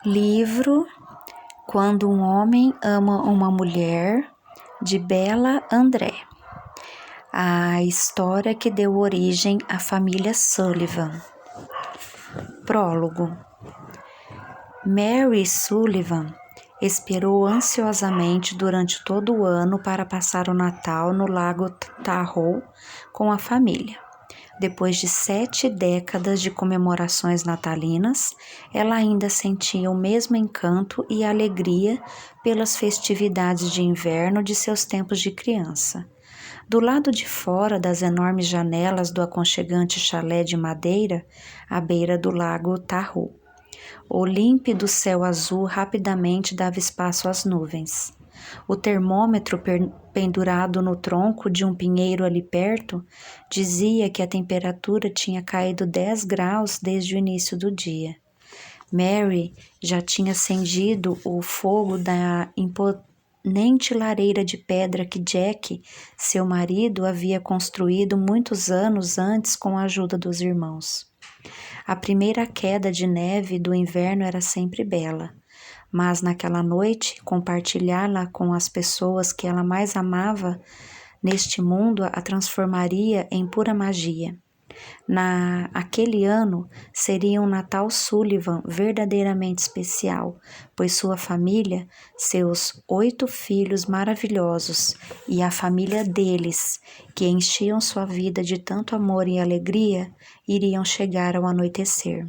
Livro Quando um Homem Ama uma Mulher, de Bella André. A história que deu origem à família Sullivan. Prólogo. Mary Sullivan esperou ansiosamente durante todo o ano para passar o Natal no Lago Tahoe com a família. Depois de 7 décadas de comemorações natalinas, ela ainda sentia o mesmo encanto e alegria pelas festividades de inverno de seus tempos de criança. Do lado de fora das enormes janelas do aconchegante chalé de madeira, à beira do lago Tahoe, o límpido céu azul rapidamente dava espaço às nuvens. O termômetro pendurado no tronco de um pinheiro ali perto dizia que a temperatura tinha caído 10 graus desde o início do dia. Mary já tinha acendido o fogo da imponente lareira de pedra que Jack, seu marido, havia construído muitos anos antes com a ajuda dos irmãos. A primeira queda de neve do inverno era sempre bela, mas naquela noite, compartilhá-la com as pessoas que ela mais amava neste mundo a transformaria em pura magia. Aquele ano seria um Natal Sullivan verdadeiramente especial, pois sua família, seus 8 filhos maravilhosos e a família deles, que enchiam sua vida de tanto amor e alegria, iriam chegar ao anoitecer.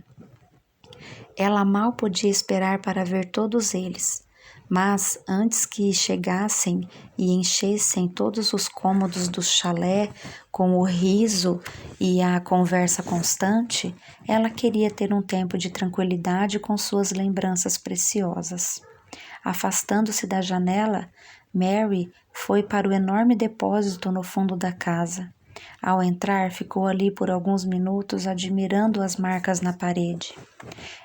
Ela mal podia esperar para ver todos eles, mas antes que chegassem e enchessem todos os cômodos do chalé com o riso e a conversa constante, ela queria ter um tempo de tranquilidade com suas lembranças preciosas. Afastando-se da janela, Mary foi para o enorme depósito no fundo da casa. Ao entrar, ficou ali por alguns minutos admirando as marcas na parede.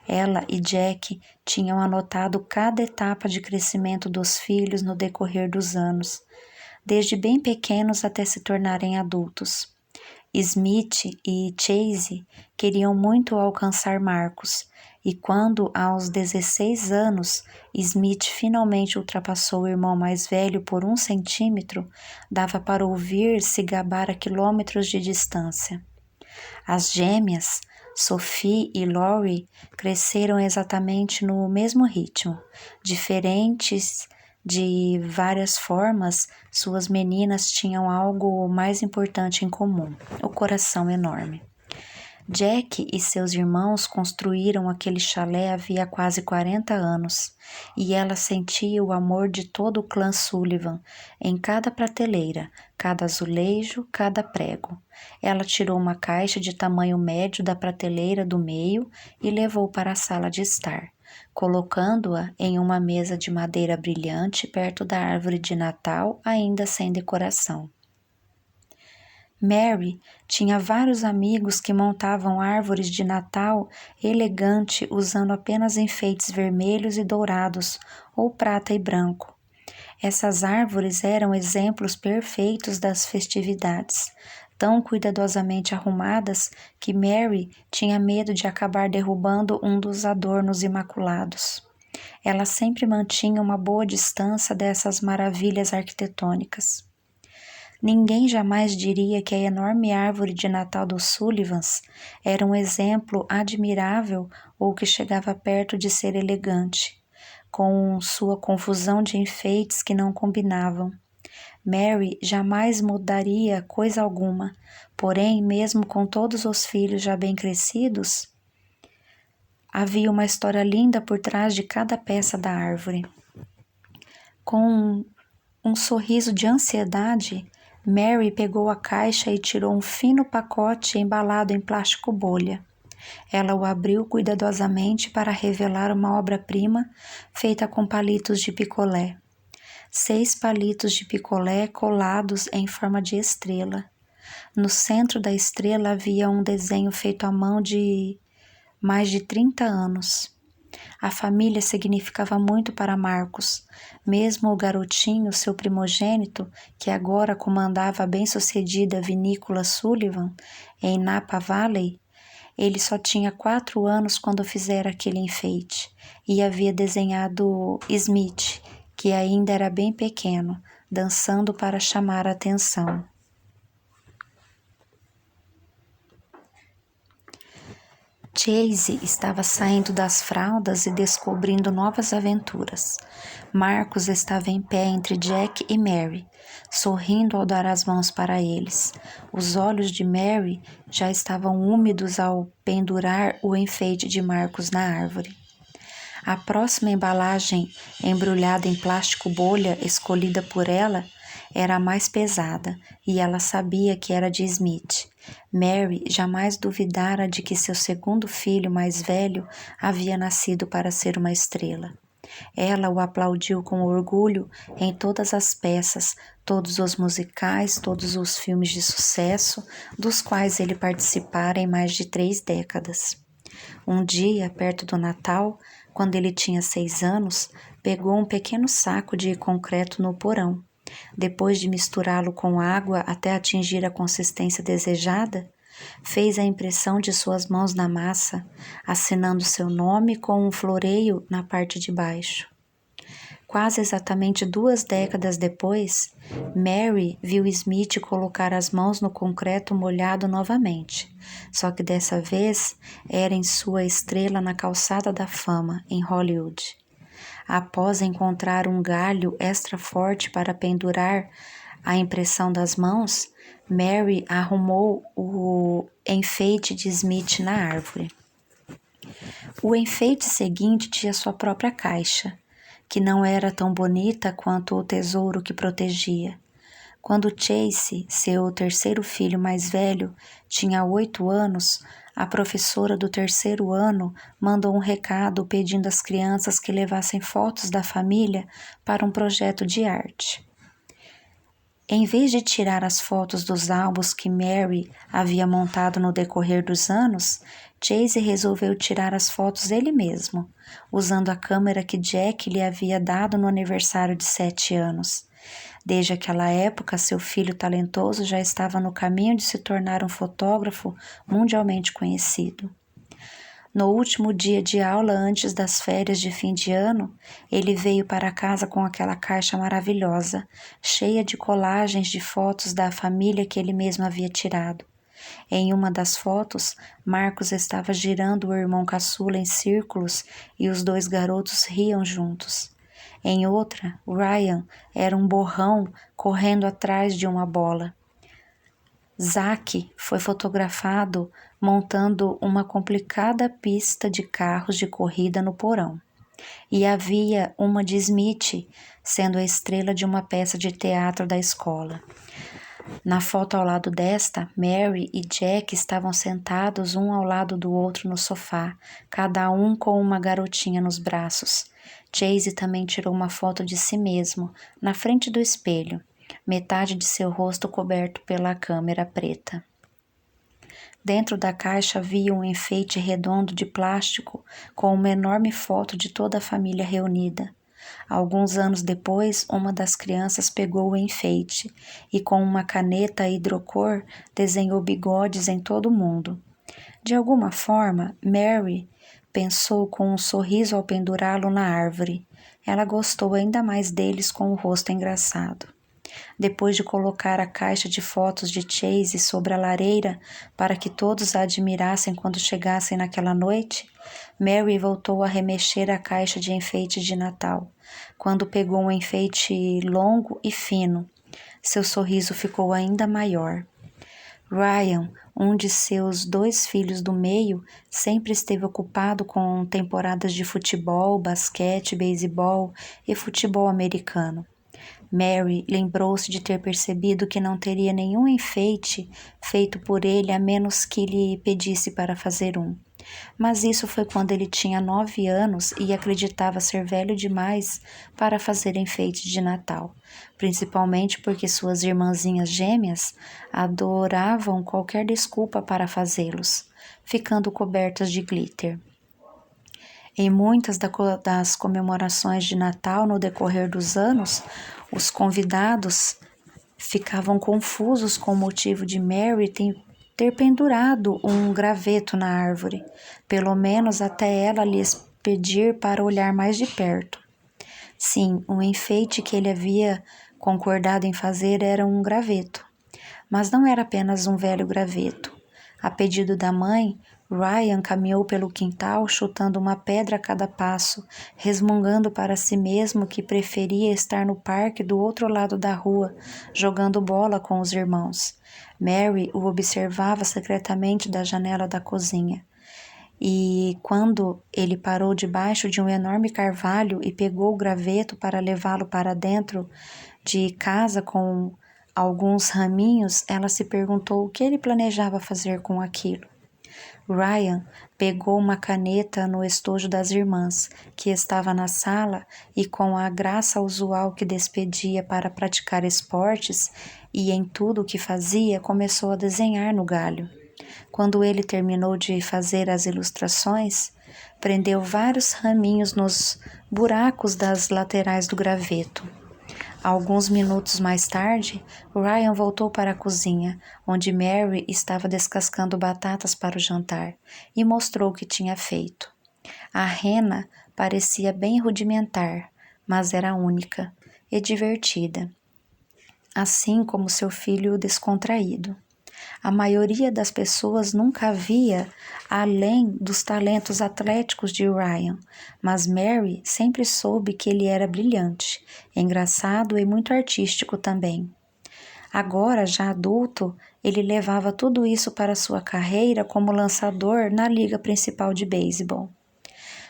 Ela e Jack tinham anotado cada etapa de crescimento dos filhos no decorrer dos anos, desde bem pequenos até se tornarem adultos. Smith e Chase queriam muito alcançar Marcos, e quando, aos 16 anos, Smith finalmente ultrapassou o irmão mais velho por 1 centímetro, dava para ouvir se gabar a quilômetros de distância. As gêmeas, Sophie e Laurie, cresceram exatamente no mesmo ritmo. Diferentes de várias formas, suas meninas tinham algo mais importante em comum: o coração enorme. Jack e seus irmãos construíram aquele chalé havia quase 40 anos, e ela sentia o amor de todo o clã Sullivan em cada prateleira, cada azulejo, cada prego. Ela tirou uma caixa de tamanho médio da prateleira do meio e levou para a sala de estar, colocando-a em uma mesa de madeira brilhante perto da árvore de Natal ainda sem decoração. Mary tinha vários amigos que montavam árvores de Natal elegante usando apenas enfeites vermelhos e dourados ou prata e branco. Essas árvores eram exemplos perfeitos das festividades, tão cuidadosamente arrumadas que Mary tinha medo de acabar derrubando um dos adornos imaculados. Ela sempre mantinha uma boa distância dessas maravilhas arquitetônicas. Ninguém jamais diria que a enorme árvore de Natal dos Sullivans era um exemplo admirável ou que chegava perto de ser elegante, com sua confusão de enfeites que não combinavam. Mary jamais mudaria coisa alguma, porém, mesmo com todos os filhos já bem crescidos, havia uma história linda por trás de cada peça da árvore. Com um sorriso de ansiedade, Mary pegou a caixa e tirou um fino pacote embalado em plástico bolha. Ela o abriu cuidadosamente para revelar uma obra-prima feita com palitos de picolé. 6 palitos de picolé colados em forma de estrela. No centro da estrela havia um desenho feito à mão de mais de 30 anos. A família significava muito para Marcos. Mesmo o garotinho, seu primogênito, que agora comandava a bem-sucedida vinícola Sullivan, em Napa Valley, Ele só tinha 4 anos quando fizeram aquele enfeite e havia desenhado Smith, que ainda era bem pequeno, dançando para chamar a atenção. Chase estava saindo das fraldas e descobrindo novas aventuras. Marcos estava em pé entre Jack e Mary, sorrindo ao dar as mãos para eles. Os olhos de Mary já estavam úmidos ao pendurar o enfeite de Marcos na árvore. A próxima embalagem, embrulhada em plástico bolha, escolhida por ela, era a mais pesada, e ela sabia que era de Smith. Mary jamais duvidara de que seu segundo filho mais velho havia nascido para ser uma estrela. Ela o aplaudiu com orgulho em todas as peças, todos os musicais, todos os filmes de sucesso, dos quais ele participara em mais de 3 décadas. Um dia, perto do Natal, quando ele tinha 6 anos, pegou um pequeno saco de concreto no porão. Depois de misturá-lo com água até atingir a consistência desejada, fez a impressão de suas mãos na massa, assinando seu nome com um floreio na parte de baixo. Quase exatamente 2 décadas depois, Mary viu Smith colocar as mãos no concreto molhado novamente, só que dessa vez era em sua estrela na Calçada da Fama, em Hollywood. Após encontrar um galho extra forte para pendurar a impressão das mãos, Mary arrumou o enfeite de Smith na árvore. O enfeite seguinte tinha sua própria caixa, que não era tão bonita quanto o tesouro que protegia. Quando Chase, seu terceiro filho mais velho, tinha 8 anos, a professora do 3º ano mandou um recado pedindo às crianças que levassem fotos da família para um projeto de arte. Em vez de tirar as fotos dos álbuns que Mary havia montado no decorrer dos anos, Chase resolveu tirar as fotos ele mesmo, usando a câmera que Jack lhe havia dado no aniversário de 7 anos. Desde aquela época, seu filho talentoso já estava no caminho de se tornar um fotógrafo mundialmente conhecido. No último dia de aula antes das férias de fim de ano, ele veio para casa com aquela caixa maravilhosa, cheia de colagens de fotos da família que ele mesmo havia tirado. Em uma das fotos, Marcos estava girando o irmão caçula em círculos e os 2 garotos riam juntos. Em outra, Ryan era um borrão correndo atrás de uma bola. Zack foi fotografado montando uma complicada pista de carros de corrida no porão. E havia uma de Smith, sendo a estrela de uma peça de teatro da escola. Na foto ao lado desta, Mary e Jack estavam sentados um ao lado do outro no sofá, cada um com uma garotinha nos braços. Chase também tirou uma foto de si mesmo, na frente do espelho, metade de seu rosto coberto pela câmera preta. Dentro da caixa havia um enfeite redondo de plástico com uma enorme foto de toda a família reunida. Alguns anos depois, uma das crianças pegou o enfeite e, com uma caneta hidrocor, desenhou bigodes em todo o mundo. De alguma forma, Mary pensou com um sorriso ao pendurá-lo na árvore. Ela gostou ainda mais deles com o rosto engraçado. Depois de colocar a caixa de fotos de Chase sobre a lareira para que todos a admirassem quando chegassem naquela noite, Mary voltou a remexer a caixa de enfeite de Natal, quando pegou um enfeite longo e fino. Seu sorriso ficou ainda maior. Ryan, um de seus 2 filhos do meio, sempre esteve ocupado com temporadas de futebol, basquete, beisebol e futebol americano. Mary lembrou-se de ter percebido que não teria nenhum enfeite feito por ele a menos que lhe pedisse para fazer um. Mas isso foi quando ele tinha 9 anos e acreditava ser velho demais para fazer enfeite de Natal, principalmente porque suas irmãzinhas gêmeas adoravam qualquer desculpa para fazê-los, ficando cobertas de glitter. Em muitas das comemorações de Natal no decorrer dos anos, os convidados ficavam confusos com o motivo de Mary ter pendurado um graveto na árvore, pelo menos até ela lhes pedir para olhar mais de perto. Sim, o enfeite que ele havia concordado em fazer era um graveto, mas não era apenas um velho graveto. A pedido da mãe, Ryan caminhou pelo quintal chutando uma pedra a cada passo, resmungando para si mesmo que preferia estar no parque do outro lado da rua, jogando bola com os irmãos. Mary o observava secretamente da janela da cozinha. E quando ele parou debaixo de um enorme carvalho e pegou o graveto para levá-lo para dentro de casa com alguns raminhos, ela se perguntou o que ele planejava fazer com aquilo. Ryan pegou uma caneta no estojo das irmãs, que estava na sala, e com a graça usual que despedia para praticar esportes e em tudo o que fazia, começou a desenhar no galho. Quando ele terminou de fazer as ilustrações, prendeu vários raminhos nos buracos das laterais do graveto. Alguns minutos mais tarde, Ryan voltou para a cozinha, onde Mary estava descascando batatas para o jantar, e mostrou o que tinha feito. A rena parecia bem rudimentar, mas era única e divertida, assim como seu filho descontraído. A maioria das pessoas nunca via além dos talentos atléticos de Ryan, mas Mary sempre soube que ele era brilhante, engraçado e muito artístico também. Agora, já adulto, ele levava tudo isso para sua carreira como lançador na liga principal de beisebol.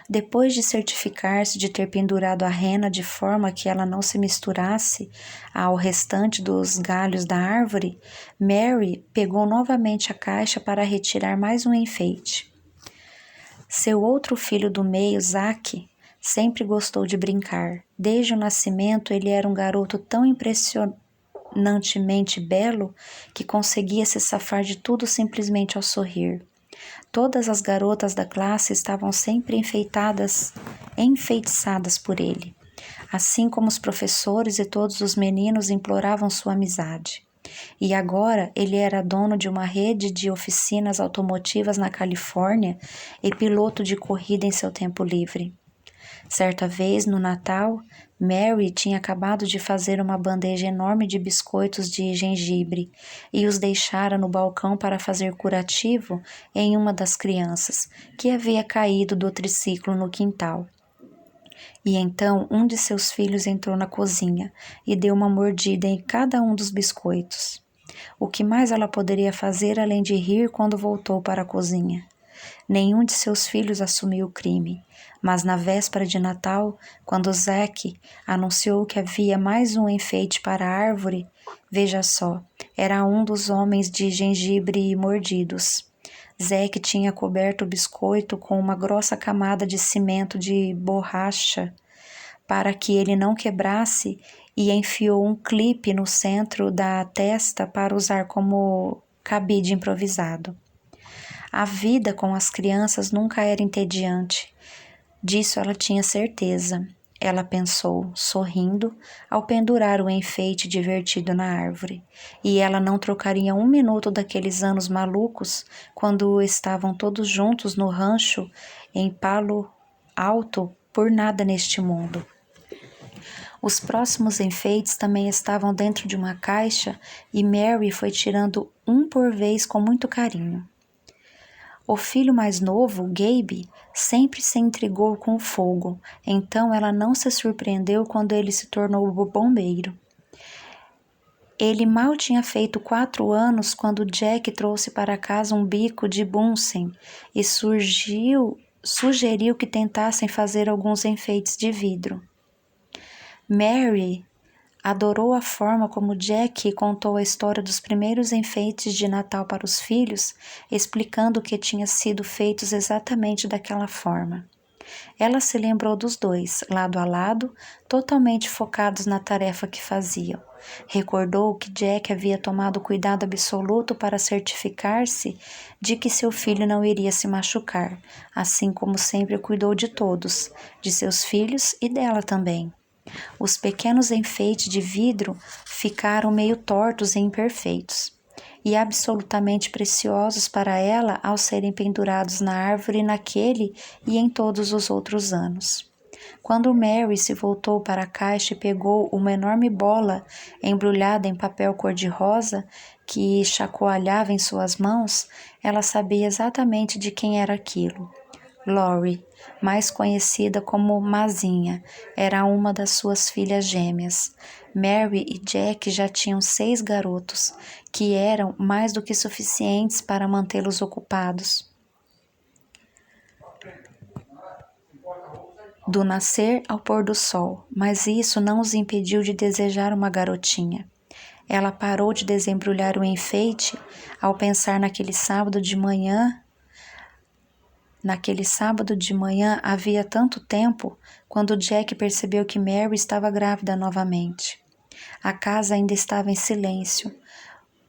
Depois de certificar-se de ter pendurado a rena de forma que ela não se misturasse ao restante dos galhos da árvore, Mary pegou novamente a caixa para retirar mais um enfeite. Seu outro filho do meio, Zack, sempre gostou de brincar. Desde o nascimento, ele era um garoto tão impressionantemente belo que conseguia se safar de tudo simplesmente ao sorrir. Todas as garotas da classe estavam sempre enfeitiçadas por ele, assim como os professores e todos os meninos imploravam sua amizade. E agora ele era dono de uma rede de oficinas automotivas na Califórnia e piloto de corrida em seu tempo livre. Certa vez, no Natal, Mary tinha acabado de fazer uma bandeja enorme de biscoitos de gengibre e os deixara no balcão para fazer curativo em uma das crianças, que havia caído do triciclo no quintal. E então um de seus filhos entrou na cozinha e deu uma mordida em cada um dos biscoitos. O que mais ela poderia fazer além de rir quando voltou para a cozinha? Nenhum de seus filhos assumiu o crime, mas na véspera de Natal, quando Zack anunciou que havia mais um enfeite para a árvore, veja só, era um dos homens de gengibre mordidos. Zack tinha coberto o biscoito com uma grossa camada de cimento de borracha para que ele não quebrasse e enfiou um clipe no centro da testa para usar como cabide improvisado. A vida com as crianças nunca era entediante. Disso ela tinha certeza. Ela pensou, sorrindo, ao pendurar o enfeite divertido na árvore. E ela não trocaria um minuto daqueles anos malucos quando estavam todos juntos no rancho em Palo Alto por nada neste mundo. Os próximos enfeites também estavam dentro de uma caixa e Mary foi tirando um por vez com muito carinho. O filho mais novo, Gabe, sempre se intrigou com o fogo, então ela não se surpreendeu quando ele se tornou bombeiro. Ele mal tinha feito 4 anos quando Jack trouxe para casa um bico de Bunsen e sugeriu que tentassem fazer alguns enfeites de vidro. Mary adorou a forma como Jack contou a história dos primeiros enfeites de Natal para os filhos, explicando que tinham sido feitos exatamente daquela forma. Ela se lembrou dos dois, lado a lado, totalmente focados na tarefa que faziam. Recordou que Jack havia tomado cuidado absoluto para certificar-se de que seu filho não iria se machucar, assim como sempre cuidou de todos, de seus filhos e dela também. Os pequenos enfeites de vidro ficaram meio tortos e imperfeitos. e absolutamente preciosos para ela ao serem pendurados na árvore naquele e em todos os outros anos. Quando Mary se voltou para a caixa e pegou uma enorme bola embrulhada em papel cor-de-rosa que chacoalhava em suas mãos, ela sabia exatamente de quem era aquilo. Laurie, mais conhecida como Mazinha, era uma das suas filhas gêmeas. Mary e Jack já tinham 6 garotos, que eram mais do que suficientes para mantê-los ocupados. Do nascer ao pôr do sol, mas isso não os impediu de desejar uma garotinha. Ela parou de desembrulhar o enfeite ao pensar naquele sábado de manhã havia tanto tempo, quando Jack percebeu que Mary estava grávida novamente. A casa ainda estava em silêncio,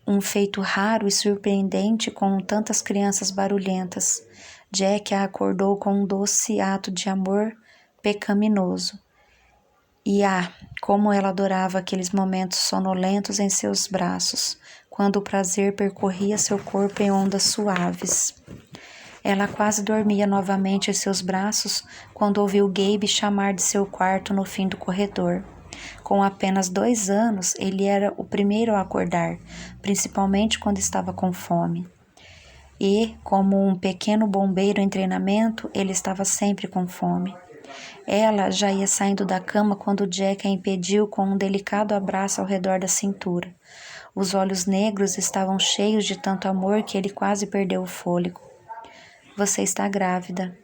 um feito raro e surpreendente com tantas crianças barulhentas. Jack a acordou com um doce ato de amor pecaminoso. E como ela adorava aqueles momentos sonolentos em seus braços, quando o prazer percorria seu corpo em ondas suaves. Ela quase dormia novamente em seus braços quando ouviu Gabe chamar de seu quarto no fim do corredor. Com apenas 2 anos, ele era o primeiro a acordar, principalmente quando estava com fome. E, como um pequeno bombeiro em treinamento, ele estava sempre com fome. Ela já ia saindo da cama quando Jack a impediu com um delicado abraço ao redor da cintura. Os olhos negros estavam cheios de tanto amor que ele quase perdeu o fôlego. Você está grávida.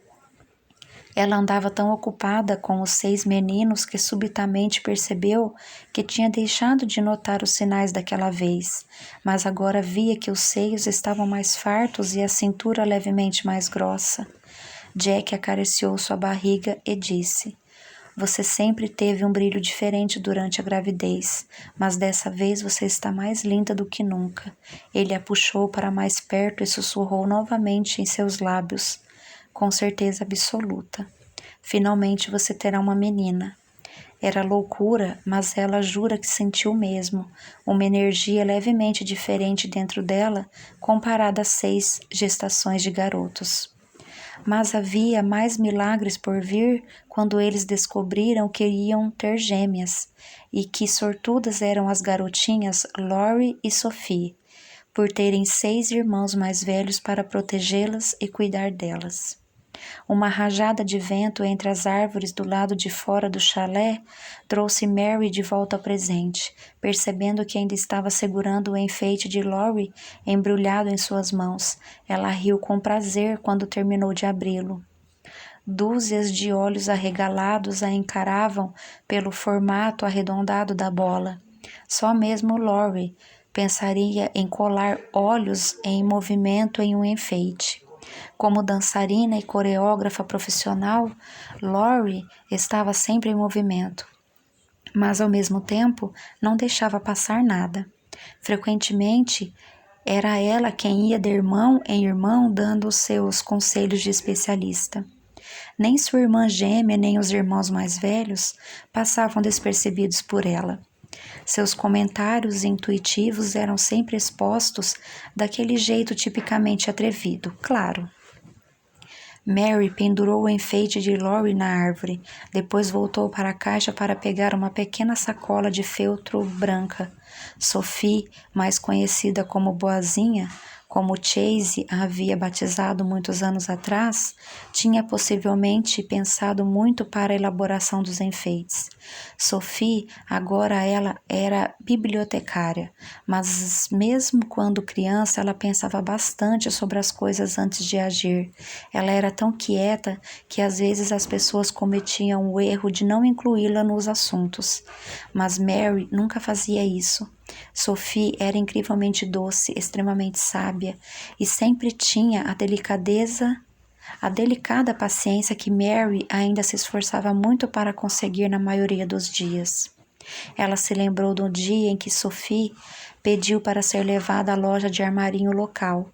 Ela andava tão ocupada com os 6 meninos que subitamente percebeu que tinha deixado de notar os sinais daquela vez, mas agora via que os seios estavam mais fartos e a cintura levemente mais grossa. Jack acariciou sua barriga e disse: Você sempre teve um brilho diferente durante a gravidez, mas dessa vez você está mais linda do que nunca. Ele a puxou para mais perto e sussurrou novamente em seus lábios, com certeza absoluta. Finalmente você terá uma menina. Era loucura, mas ela jura que sentiu mesmo, uma energia levemente diferente dentro dela comparada a 6 gestações de garotos. Mas havia mais milagres por vir quando eles descobriram que iam ter gêmeas, e que sortudas eram as garotinhas Laurie e Sophie, por terem 6 irmãos mais velhos para protegê-las e cuidar delas. Uma rajada de vento entre as árvores do lado de fora do chalé trouxe Mary de volta ao presente, percebendo que ainda estava segurando o enfeite de Laurie embrulhado em suas mãos. Ela riu com prazer quando terminou de abri-lo. Dúzias de olhos arregalados a encaravam pelo formato arredondado da bola. Só mesmo Laurie pensaria em colar olhos em movimento em um enfeite. Como dançarina e coreógrafa profissional, Laurie estava sempre em movimento, mas ao mesmo tempo não deixava passar nada. Frequentemente, era ela quem ia de irmão em irmão dando os seus conselhos de especialista. Nem sua irmã gêmea, nem os irmãos mais velhos passavam despercebidos por ela. Seus comentários intuitivos eram sempre expostos daquele jeito tipicamente atrevido, claro. Mary pendurou o enfeite de Laurie na árvore, depois voltou para a caixa para pegar uma pequena sacola de feltro branca. Sophie, mais conhecida como Boazinha, como Chase a havia batizado muitos anos atrás, tinha possivelmente pensado muito para a elaboração dos enfeites. Sophie, agora ela era bibliotecária, mas mesmo quando criança ela pensava bastante sobre as coisas antes de agir. Ela era tão quieta que às vezes as pessoas cometiam o erro de não incluí-la nos assuntos, mas Mary nunca fazia isso. Sophie era incrivelmente doce, extremamente sábia e sempre tinha a delicada paciência que Mary ainda se esforçava muito para conseguir na maioria dos dias. Ela se lembrou do dia em que Sophie pediu para ser levada à loja de armarinho local,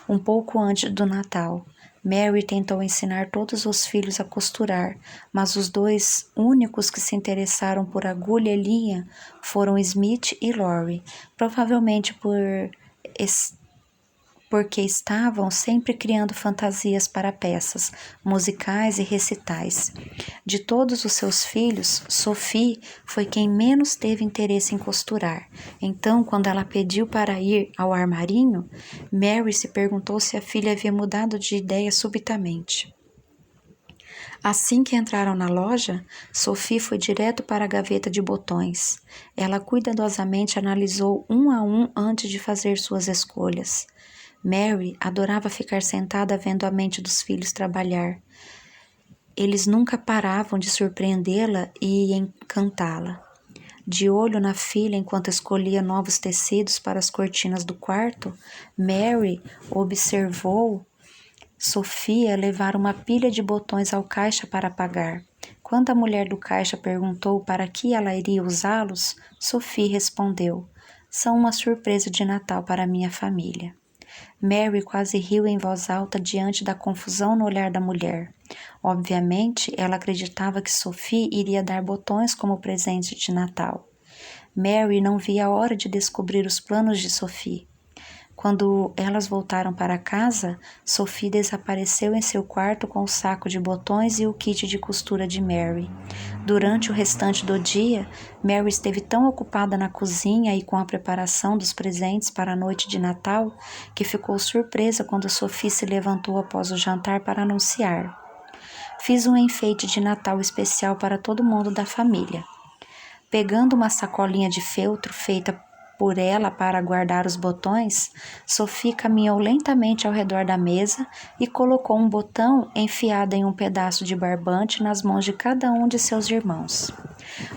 um pouco antes do Natal. Mary tentou ensinar todos os filhos a costurar, mas os 2 únicos que se interessaram por agulha e linha foram Smith e Laurie, provavelmente por porque estavam sempre criando fantasias para peças, musicais e recitais. De todos os seus filhos, Sophie foi quem menos teve interesse em costurar. Então, quando ela pediu para ir ao armarinho, Mary se perguntou se a filha havia mudado de ideia subitamente. Assim que entraram na loja, Sophie foi direto para a gaveta de botões. Ela cuidadosamente analisou um a um antes de fazer suas escolhas. Mary adorava ficar sentada vendo a mente dos filhos trabalhar. Eles nunca paravam de surpreendê-la e encantá-la. De olho na filha enquanto escolhia novos tecidos para as cortinas do quarto, Mary observou Sofia levar uma pilha de botões ao caixa para pagar. Quando a mulher do caixa perguntou para que ela iria usá-los, Sophie respondeu: "São uma surpresa de Natal para minha família." Mary quase riu em voz alta diante da confusão no olhar da mulher. Obviamente, ela acreditava que Sophie iria dar botões como presente de Natal. Mary não via a hora de descobrir os planos de Sophie. Quando elas voltaram para casa, Sophie desapareceu em seu quarto com o saco de botões e o kit de costura de Mary. Durante o restante do dia, Mary esteve tão ocupada na cozinha e com a preparação dos presentes para a noite de Natal que ficou surpresa quando Sophie se levantou após o jantar para anunciar: "Fiz um enfeite de Natal especial para todo mundo da família." Pegando uma sacolinha de feltro feita por ela para guardar os botões, Sophie caminhou lentamente ao redor da mesa e colocou um botão enfiado em um pedaço de barbante nas mãos de cada um de seus irmãos.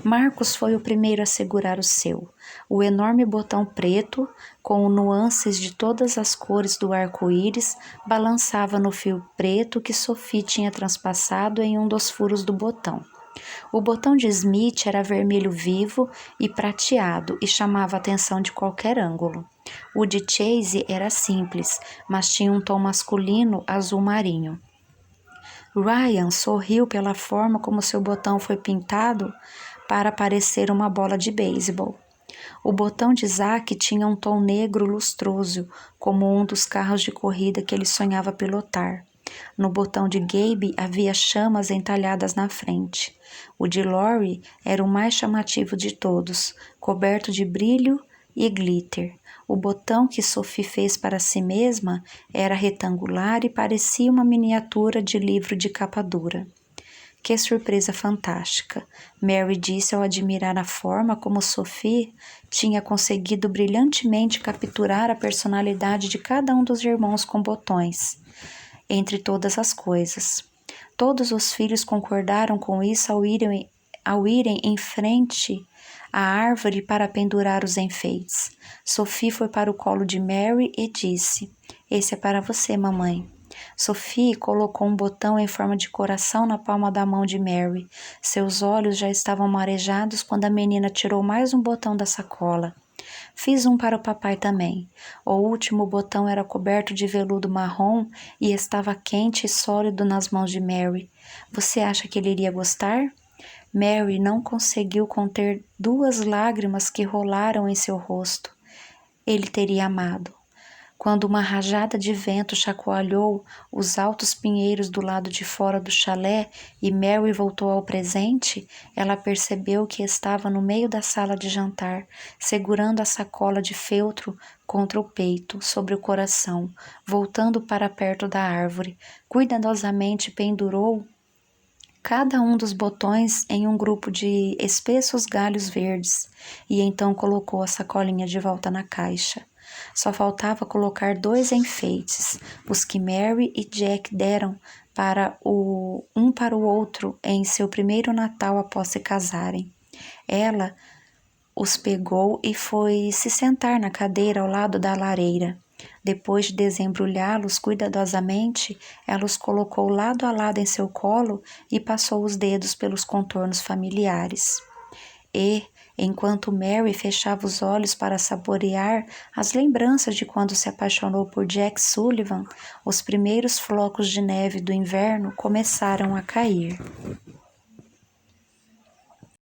Marcos foi o primeiro a segurar o seu. O enorme botão preto, com nuances de todas as cores do arco-íris, balançava no fio preto que Sophie tinha transpassado em um dos furos do botão. O botão de Smith era vermelho vivo e prateado e chamava a atenção de qualquer ângulo. O de Chase era simples, mas tinha um tom masculino azul marinho. Ryan sorriu pela forma como seu botão foi pintado para parecer uma bola de beisebol. O botão de Zack tinha um tom negro lustroso, como um dos carros de corrida que ele sonhava pilotar. No botão de Gabe havia chamas entalhadas na frente. O de Lori era o mais chamativo de todos, coberto de brilho e glitter. O botão que Sophie fez para si mesma era retangular e parecia uma miniatura de livro de capa dura. "Que surpresa fantástica!" Mary disse ao admirar a forma como Sophie tinha conseguido brilhantemente capturar a personalidade de cada um dos irmãos com botões. Entre todas as coisas. Todos os filhos concordaram com isso ao irem em frente à árvore para pendurar os enfeites. Sophie foi para o colo de Mary e disse: "Esse é para você, mamãe." Sophie colocou um botão em forma de coração na palma da mão de Mary. Seus olhos já estavam marejados quando a menina tirou mais um botão da sacola. "Fiz um para o papai também." O último botão era coberto de veludo marrom e estava quente e sólido nas mãos de Mary. "Você acha que ele iria gostar?" Mary não conseguiu conter 2 lágrimas que rolaram em seu rosto. Ele teria amado. Quando uma rajada de vento chacoalhou os altos pinheiros do lado de fora do chalé e Mary voltou ao presente, ela percebeu que estava no meio da sala de jantar, segurando a sacola de feltro contra o peito, sobre o coração, voltando para perto da árvore. Cuidadosamente pendurou cada um dos botões em um grupo de espessos galhos verdes e então colocou a sacolinha de volta na caixa. Só faltava colocar 2 enfeites, os que Mary e Jack deram um para o outro em seu primeiro Natal após se casarem. Ela os pegou e foi se sentar na cadeira ao lado da lareira. Depois de desembrulhá-los cuidadosamente, ela os colocou lado a lado em seu colo e passou os dedos pelos contornos familiares. Enquanto Mary fechava os olhos para saborear as lembranças de quando se apaixonou por Jack Sullivan, os primeiros flocos de neve do inverno começaram a cair.